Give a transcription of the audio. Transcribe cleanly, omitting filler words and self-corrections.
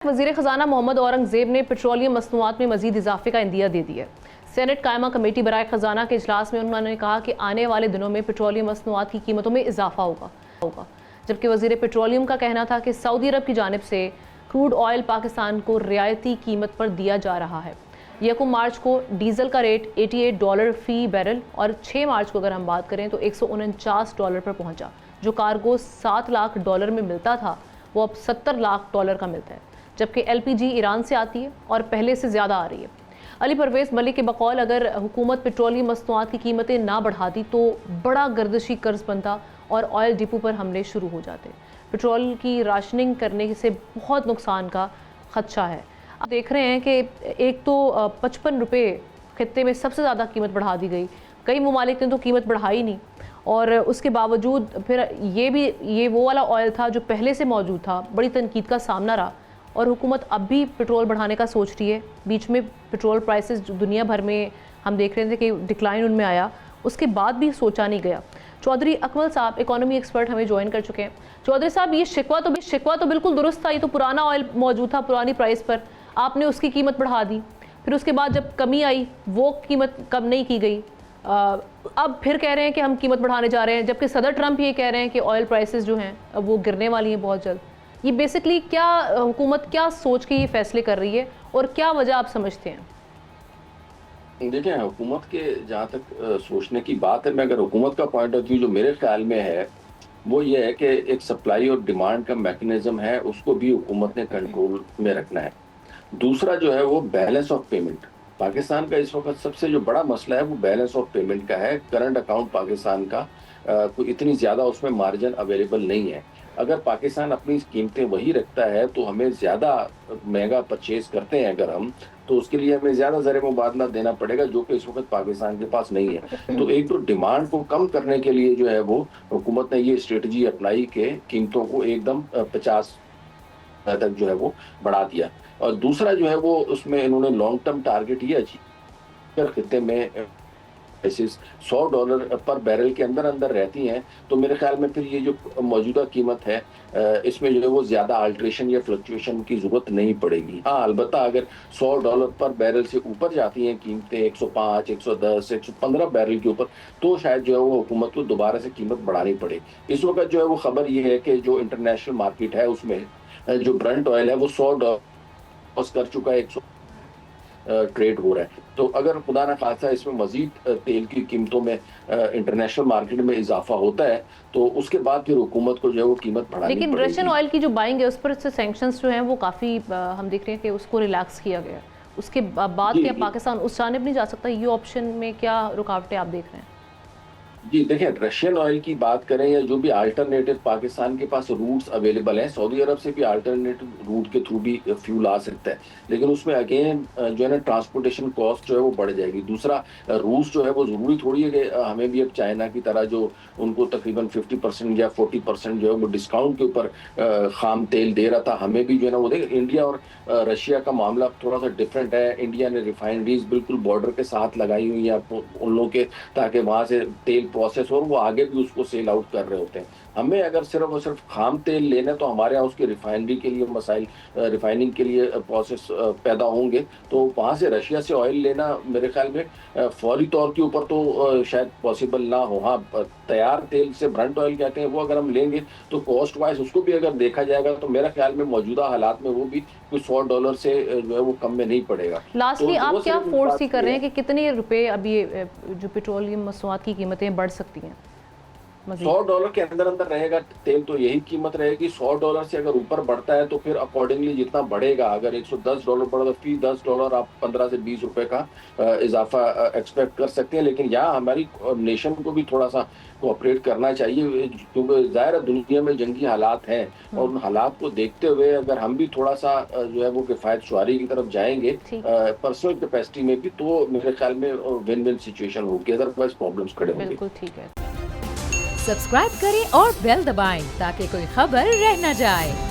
वज़ीर ख़ज़ाना मोहम्मद औरंगज़ेब ने पेट्रोलियम मसनूआत में मज़ीद इजाफे का इंदिया दे दिया। सेनेट कायमा कमेटी बराए ख़ज़ाना के इजलास में उन्होंने कहा कि आने वाले दिनों में पेट्रोलियम मसनूआत की कीमतों में इजाफा होगा। जबकि वज़ीर पेट्रोलियम का कहना था कि सऊदी अरब की जानिब से क्रूड ऑयल पाकिस्तान को रियायती कीमत पर दिया जा रहा है। 1 मार्च को डीजल का रेट $88 फ़ी बैरल और 6 मार्च को अगर हम बात करें तो $149 पर पहुंचा। जो कार्गो $7 लाख में मिलता था वो अब $70 लाख का मिलता है, जबकि LPG ईरान से आती है और पहले से ज़्यादा आ रही है। अली परवेज़ मलिक के बकौल अगर हुकूमत पेट्रोलियम मसनूआत की कीमतें ना बढ़ाती तो बड़ा गर्दिशी कर्ज बनता और ऑयल डिपो पर हमले शुरू हो जाते। पेट्रोल की राशनिंग करने से बहुत नुकसान का खदशा है। आप देख रहे हैं कि एक तो 55 रुपये खत्ते में सबसे ज़्यादा कीमत बढ़ा दी गई। कई ममालिक ने तो कीमत बढ़ाई नहीं और उसके बावजूद फिर ये वो वाला ऑयल था जो पहले से मौजूद था, बड़ी तनकीद का सामना रहा और हुकूमत अब भी पेट्रोल बढ़ाने का सोच रही है। बीच में पेट्रोल प्राइसेस दुनिया भर में हम देख रहे थे कि डिक्लाइन उनमें आया, उसके बाद भी सोचा नहीं गया। चौधरी अकमल साहब इकोनॉमी एक्सपर्ट हमें ज्वाइन कर चुके हैं। चौधरी साहब, ये शिकवा तो बिल्कुल दुरुस्त था, ये तो पुराना ऑयल मौजूद था पुरानी प्राइस पर, आपने उसकी कीमत बढ़ा दी, फिर उसके बाद जब कमी आई वो कीमत कम नहीं की गई। अब फिर कह रहे हैं कि हम कीमत बढ़ाने जा रहे हैं, जबकि सदर ट्रंप ये कह रहे हैं कि ऑयल प्राइसेस जो हैं अब वो गिरने वाली हैं बहुत जल्द। ये बेसिकली क्या हुकूमत क्या सोच के ये फैसले कर रही है और क्या वजह आप समझते हैं? देखिए, हुकूमत के जहाँ तक सोचने की बात है, मैं अगर हुकूमत का पॉइंट ऑफ व्यू जो मेरे ख्याल में है वो ये है कि एक सप्लाई और डिमांड का मैकेनिज्म है, उसको भी हुकूमत ने कंट्रोल में रखना है। दूसरा जो है वो बैलेंस ऑफ पेमेंट। पाकिस्तान का इस वक्त सबसे जो बड़ा मसला है वो बैलेंस ऑफ पेमेंट का है। करंट अकाउंट पाकिस्तान का कोई इतनी ज़्यादा उसमें मार्जिन अवेलेबल नहीं है। अगर पाकिस्तान अपनी कीमतें वही रखता है तो हमें ज़्यादा महंगा परचेज करते हैं अगर हम, तो उसके लिए हमें ज़्यादा ज़र मुबादला देना पड़ेगा, जो कि इस वक्त पाकिस्तान के पास नहीं है। तो एक तो डिमांड को कम करने के लिए जो है वो हुकूमत ने ये स्ट्रेटजी अपनाई कि कीमतों को एकदम 50 तक जो है वो बढ़ा दिया। और दूसरा जो है वो उसमें इन्होंने लॉन्ग टर्म टारगेट ये अचीव कर खिते में $100 पर बैरल के अंदर अंदर रहती हैं, तो मेरे ख्याल में फिर ये जो मौजूदा कीमत है इसमें जो है वो ज़्यादा अल्ट्रेशन या फ्लक्चुएशन की ज़रूरत नहीं पड़ेगी। हाँ, अलबत्ता अगर $100 पर बैरल से ऊपर जाती हैं कीमतें 105, 110, 115 बैरल के ऊपर, तो शायद जो है वो हुकूमत को दोबारा से कीमत बढ़ानी पड़े। इस वक्त जो है वो खबर ये है कि जो इंटरनेशनल मार्केट है उसमें जो ब्रंट ऑयल है वो $100 कर चुका है, 100 ट्रेड हो रहा है। तो अगर खुदा ना खासा इसमें मजीद तेल की कीमतों में इंटरनेशनल मार्केट में इजाफा होता है तो उसके बाद फिर हुकूमत को जो है वो कीमत बढ़ानी पड़ेगी। लेकिन रशियन ऑयल की जो बाइंग है उस पर से सैंक्शंस जो हैं वो काफ़ी हम देख रहे हैं कि उसको रिलैक्स किया गया। उसके बाद क्या पाकिस्तान उस जानिब नहीं जा सकता? ये ऑप्शन में क्या रुकावटें आप देख रहे हैं? जी देखिए, रशियन ऑयल की बात करें या जो भी अल्टरनेटिव पाकिस्तान के पास रूट्स अवेलेबल हैं, सऊदी अरब से भी अल्टरनेटिव रूट के थ्रू भी फ्यूल आ सकता है, लेकिन उसमें अगेन जो है ना ट्रांसपोर्टेशन कॉस्ट जो है वो बढ़ जाएगी। दूसरा, रूस जो है वो ज़रूरी थोड़ी है कि हमें भी अब चाइना की तरह जो उनको तकरीबन 50% या 40% जो है वो डिस्काउंट के ऊपर खाम तेल दे रहा था, हमें भी जो है ना वो देख। इंडिया और रशिया का मामला थोड़ा सा डिफरेंट है। इंडिया ने रिफाइनरीज बिल्कुल बॉर्डर के साथ लगाई हुई है उन लोगों के, ताकि वहाँ से तेल प्रोसेस और वो आगे भी उसको सेल आउट कर रहे होते हैं। हमें अगर सिर्फ और सिर्फ खाम तेल लेना है तो हमारे यहाँ उसकी रिफाइनरी के लिए मसाइल, रिफाइनिंग के लिए प्रोसेस पैदा होंगे, तो वहाँ से रशिया से ऑयल लेना मेरे ख्याल में फौरी तौर के ऊपर तो शायद पॉसिबल ना हो। हाँ, तैयार तेल से ब्रंट ऑयल कहते हैं वो अगर हम लेंगे तो कॉस्ट वाइज उसको भी अगर देखा जाएगा तो मेरा ख्याल में मौजूदा हालात में वो भी कुछ $100 से जो है वो कम में नहीं पड़ेगा। लास्टली तो आप क्या फोर्स कर रहे हैं कि कितने रुपए अभी जो पेट्रोलियम मसनूआत की कीमतें बढ़ सकती हैं? $100 के अंदर अंदर रहेगा तेल तो यही कीमत रहेगी। $100 से अगर ऊपर बढ़ता है तो फिर अकॉर्डिंगली जितना बढ़ेगा, अगर $110 बढ़ा तो फी $10 आप 15 से 20 रुपए का इजाफा एक्सपेक्ट कर सकते हैं। लेकिन यहाँ हमारी नेशन को भी थोड़ा सा कोऑपरेट करना चाहिए, क्योंकि ज़ाहिर दुनिया में जंगी हालात हैं और उन हालात को देखते हुए अगर हम भी थोड़ा सा जो है वो किफ़ायत शुआरी की तरफ जाएंगे पर्सनल कैपेसिटी में भी, तो मेरे ख्याल में विन विन सिचुएशन होगी, अदरवाइज प्रॉब्लम्स खड़े होंगे। बिल्कुल ठीक है। सब्सक्राइब करें और बेल दबाएं ताकि कोई खबर रह न जाए।